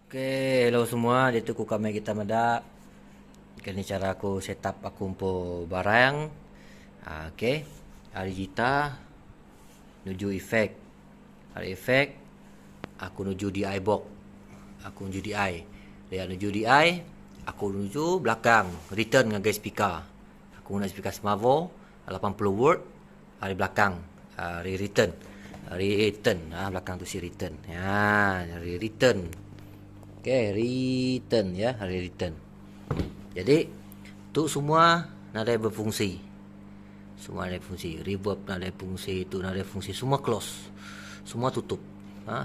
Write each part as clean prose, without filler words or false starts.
Oke, hello semua. Dia tu kami kita medak. Kini cara aku setup aku umpo barang. Oke. Hari kita nuju efek. Hari efek aku nuju DI box. Aku nuju DI. Dia nuju DI, aku nuju belakang. Return dengan guys speaker. Aku guna speaker Smavo 80 watt. Hari belakang. Hari return. Hari return. Belakang tu si return. Ya, hari return. Okay, return ya, hari return. Jadi, tu semua nada berfungsi. Semua ada fungsi. Reverb nada fungsi, itu nada fungsi. Semua close. Semua tutup.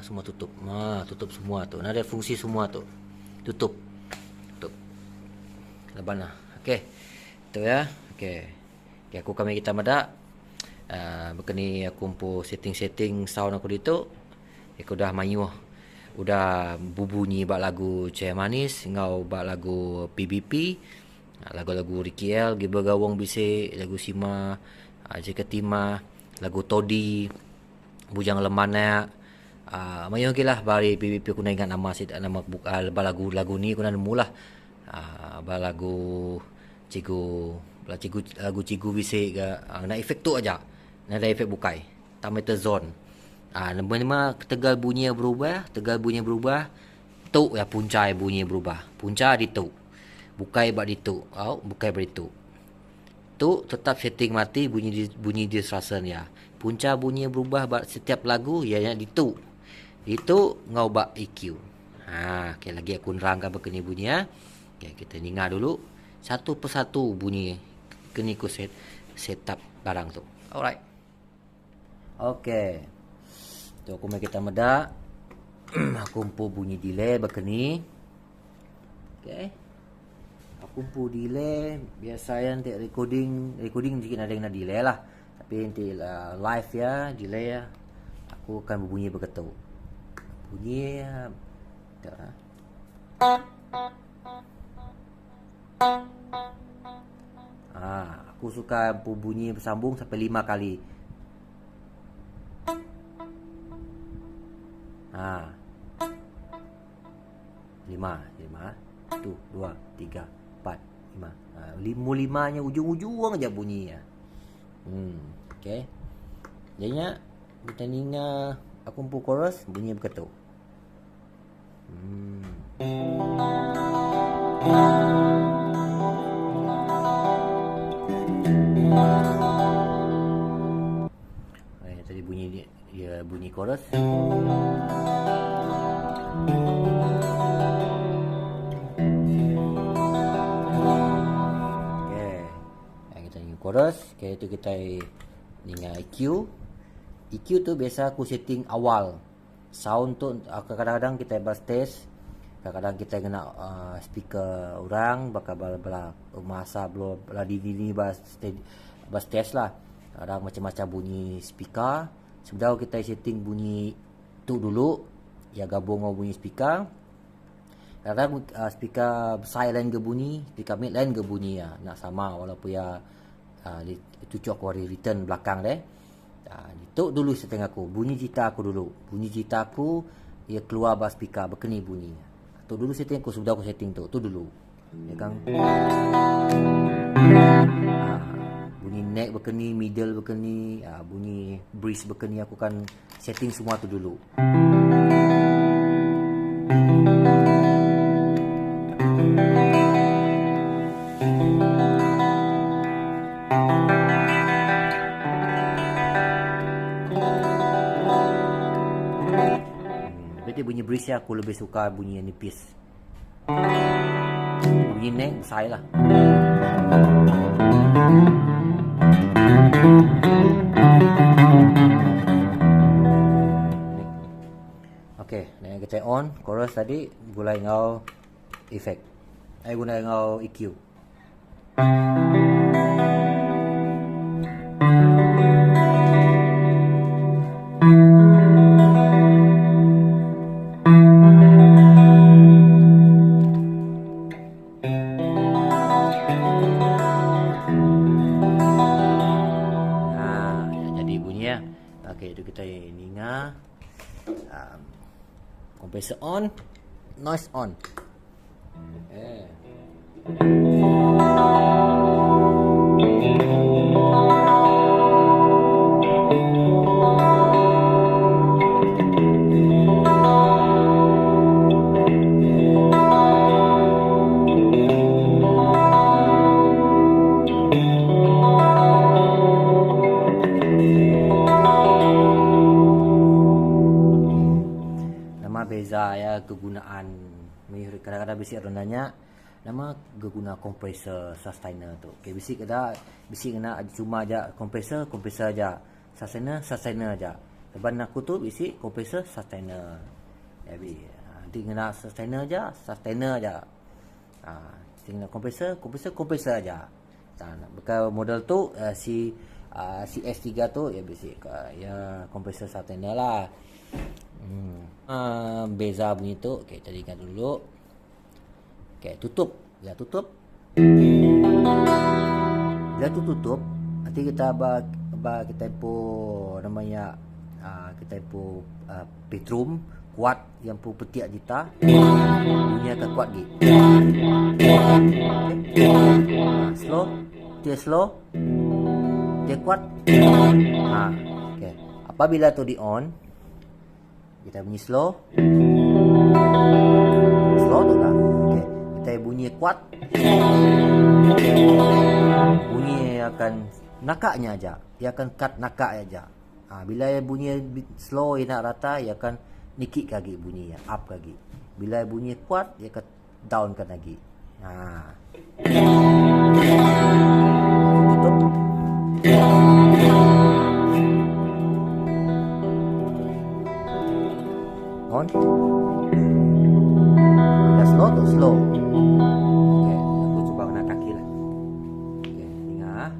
Semua tutup. Tutup semua tu. Nada fungsi semua tu. Tutup. Tutup. Labana. Okay. Itu ya. Okay. Okay, aku kami kita mada. Bekeni aku umpu setting-setting sound aku itu. Aku dah mayuh. Udah bubunyi bak lagu Cahaya Manis, ngau bak lagu PBP, lagu-lagu Ricky L, Giba Gawang Bisik, lagu Sima, Jika Tima, lagu Todi, Bujang Lemana. Mayong kilah bari PBP aku nak ingat nama bak lagu ni aku nak nemu lah. Bak lagu Cigu Bisik ke, nak efek tu aja. Nak ada efek bukai. Tambah zone. Nama tegal bunyi berubah, tu ya punca bunyi berubah. Punca di tu. Bukai bak di tu. Bukai bak di tu. Tu tetap setting mati bunyi di serasan ya. Punca bunyi berubah bak setiap lagu ya di tu. Itu ngau bak EQ. Okay, lagi aku nerangkan begini bunyi ya. Okay, kita dengar dulu satu persatu bunyi kini ku setup barang tu. Alright. Okay. Tu aku mai kita meda. Aku umpu bunyi delay begini. Okay. Aku umpu delay biasa nanti recording sedikit ada yang delay lah. Tapi nanti live ya, delay ya. Aku akan berbunyi begitu. Bunyi ya. Aku suka bunyi bersambung sampai 5 kali. 5 1, 2, 3, 4, 5. Limanya ujung-ujung aja bunyinya. Okay. Jadinya kita ninga aku umpu chorus bunyi begitu. Tadi bunyi dia bunyi chorus. Chorus, itu kita dengan EQ. EQ tu biasa aku setting awal. Sound tu kadang-kadang kita bas test, kadang-kadang kita kena speaker orang bakal bala masa belum bala dini bas test lah. Kadang macam-macam bunyi speaker. Sebenarnya kita setting bunyi tu dulu, ya gabung dengan bunyi speaker. Kadang speaker besar lain ke bunyi, speaker mid lain ke bunyi ya. Nak sama walaupun ya itu cok wari return belakang deh. Itu dulu setengah aku. Bunyi gitar aku dulu. Bunyi gitar aku ia keluar bas speaker berkeni bunyi. Tu dulu setting aku sudah aku setting tu. Tu dulu. Ya kan. Bunyi neck berkeni, middle berkeni, bunyi breeze berkeni aku kan setting semua tu dulu. Bunyi breeze aku lebih suka bunyi yang nipis. Bunyi neck saya lah. Okay, nah kita on chorus tadi guna ngau efek. Guna ngau EQ. Okay, itu kita ingat compressor on, noise on. Beza ya kegunaan. Kadang-kadang bisik orang nanya nama guna kompresor sustainer tu. Okay, bisik kena cuma aja kompresor aja. Sustainer aja. Lepas aku tu bisik kompresor sustainer. Jadi nanti kena sustainer aja. Tinggal kompresor aja. Bekas model tu si S3 tu ya bisik ya kompresor sustainer lah. Beza bunyi tu. Okay, tadi ingat dulu. Okay, tutup. Bila tutup nanti kita kita pun namanya kita pun petrum kuat yang pun petiak gitar bunyi akan kuat lagi. Slow, dia slow, dia kuat. Okay. Apabila tu di on, kita bunyi slow tu kan. Okay. Kita bunyi kuat, bunyi akan nakaknya aja. Ia akan cut nakak aja. Bila bunyi slow nak rata, ia akan nikik lagi bunyi, up lagi. Bila bunyi kuat, ia akan downkan lagi. Tutup. On. Dah slow tu slow. Okay, aku cuba kena kaki lah. Okay, dengar.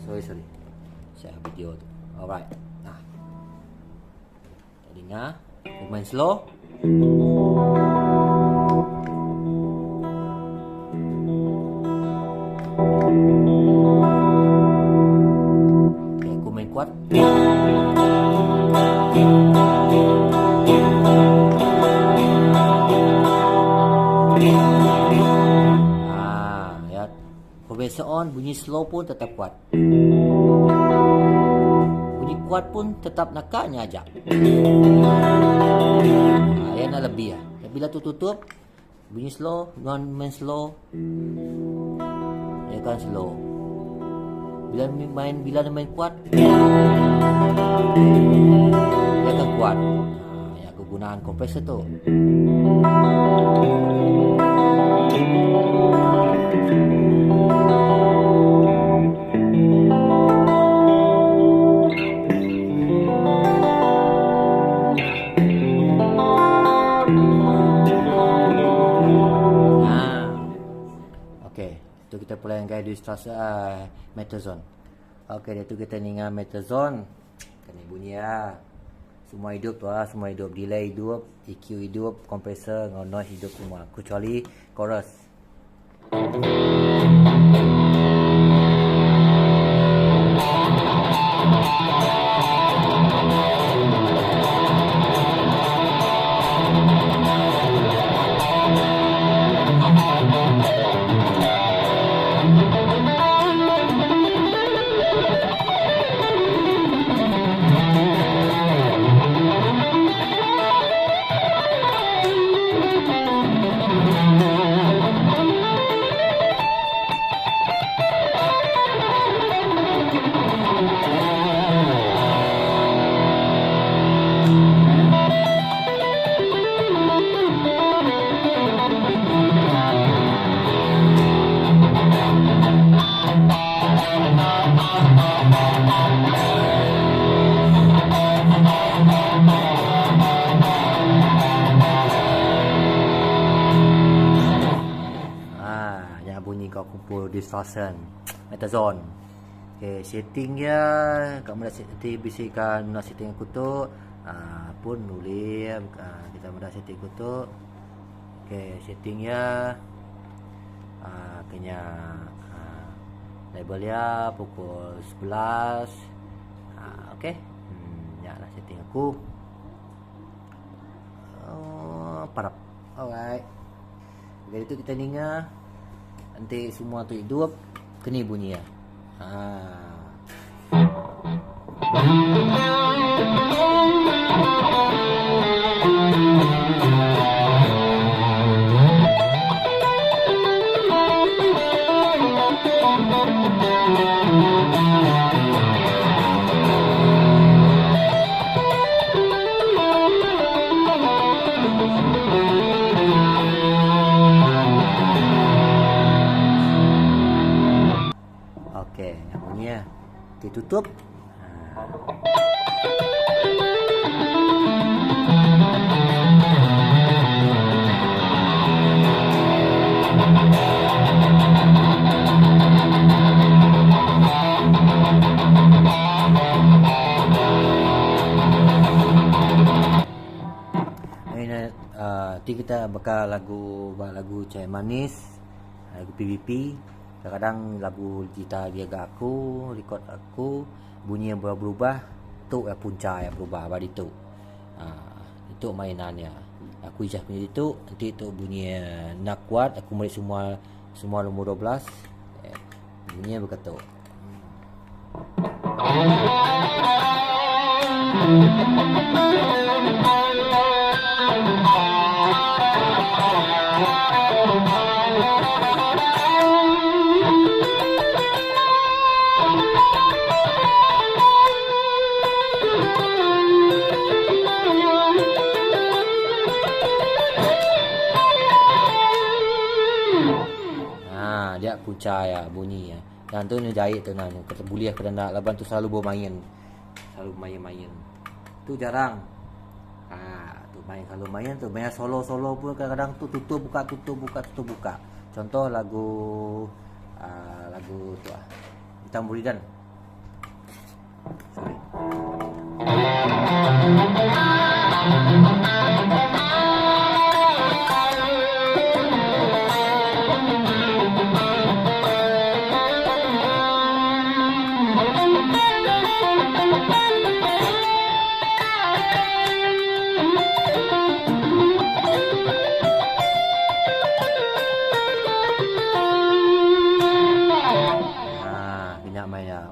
Sorry. Share video tu. Alright. Dengar. Main slow. Okay, aku main kuat. Ya. Kompresor on, bunyi slow pun tetap kuat. Bunyi kuat pun tetap nakaknya aja. Ya nak lebih ya. Bila tu tutup, bunyi slow, main slow. Ya kan slow. Bila main kuat, dia akan kuat. Ya kegunaan kompresor tu. Itu kita pula yang guide ilustrasi Metazone. Okey, itu kita ningan Metazone. Kena bunyi lah. Semua hidup tu lah, semua hidup. Delay hidup, EQ hidup, kompresor, noise hidup semua. Kecuali chorus. Bunyi kau kumpul distortion Metazone. Okay, setting dia kamu dah setting bisikan nak setting aku tu pun boleh kita mudah setting aku tu. Okay, setting dia kena label dia pukul 11. Okay, ya lah setting aku parap Alright. Dari itu kita dengar nanti semua tu hidup kena bunyi ya. Oke, yang bunyinya ditutup. Nanti kita bakal lagu Cahaya Manis, lagu PVP. Kadang-kadang lagu gitar dia aku, record aku, bunyi yang berubah, tu ya punca yang berubah badi tu. Itu mainannya. Aku ijah punya itu, nanti tu bunyi nak kuat, aku beri semua nombor 12. Bunyinya begitu. Dia punca ya bunyi ya. Dan tu ni jahit tu nanya. Kata buliah kena nak laban tu selalu bermain. Selalu main-main. Tu jarang. Tu main kalau main tu main solo pun kadang-kadang tu tutup buka. Contoh lagu tu Hitam Buridan. Sorry.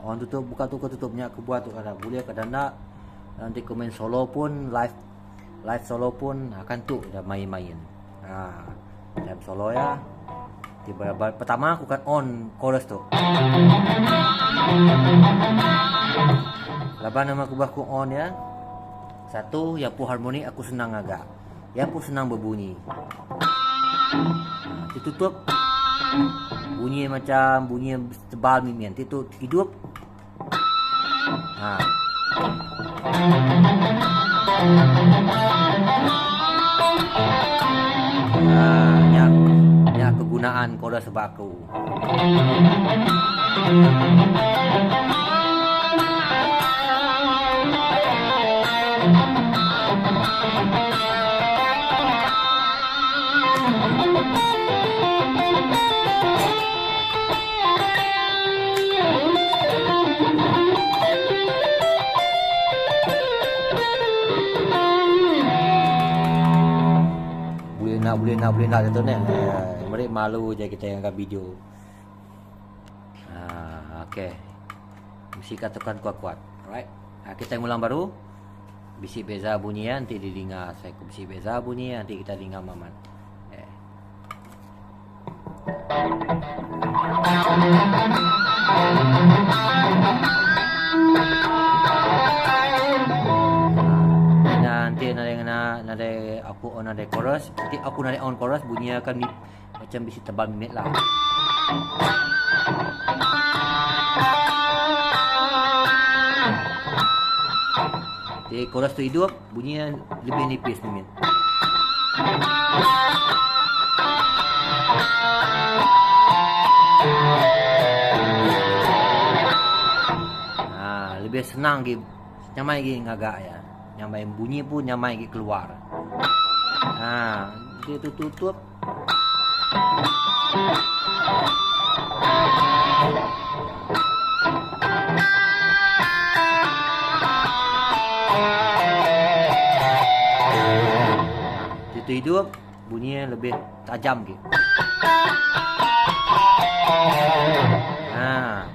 Orang tutup buka tutupnya aku buat tu kadang boleh kadang tak. Nanti aku main solo pun live solo pun akan tu dah main-main. Live solo ya. Tiba-tiba pertama aku kan on chorus tu. Laban nama aku on ya. Satu yang pu harmoni aku senang agak. Yang pu senang berbunyi. Ditutup bunyi macam bunyi tebal mimian itu hidup. Ini kegunaan koda sebaku. Boleh nak tu ni. Mereka malu je kita yang angkat video. Okey. Mesti katakan kuat-kuat. Alright. Kita yang ulang baru. Bisik beza bunyi nanti didengar. Saya bisik beza bunyi nanti kita dengar Maman. Nanti nade aku on nade chorus, nanti aku nade on chorus bunyi akan macam bisi tebal minit lah. Jadi chorus tu hidup bunyinya lebih nipis minit. Lebih senang gitu, nyamai gitu ngagak ya. Nyamai bunyi pun nyamai gitu keluar. Dia tu tutup. Itu hidup bunyinya lebih tajam gitu. Nah.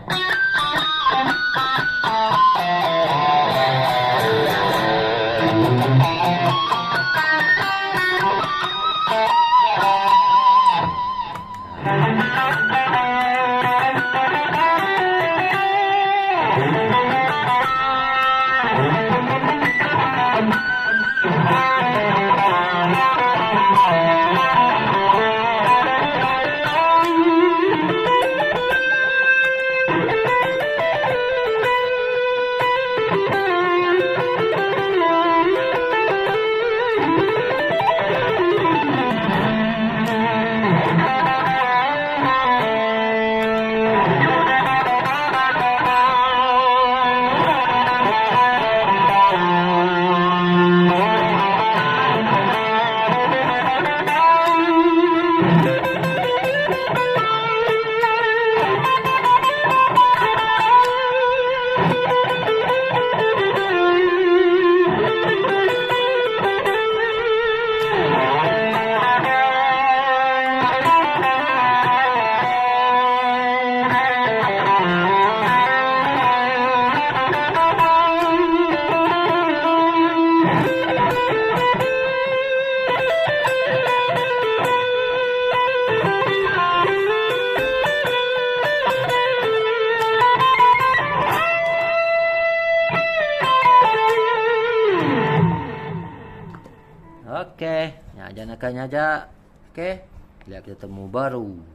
Oke, ya jangan aja. Oke, lihat ketemu baru.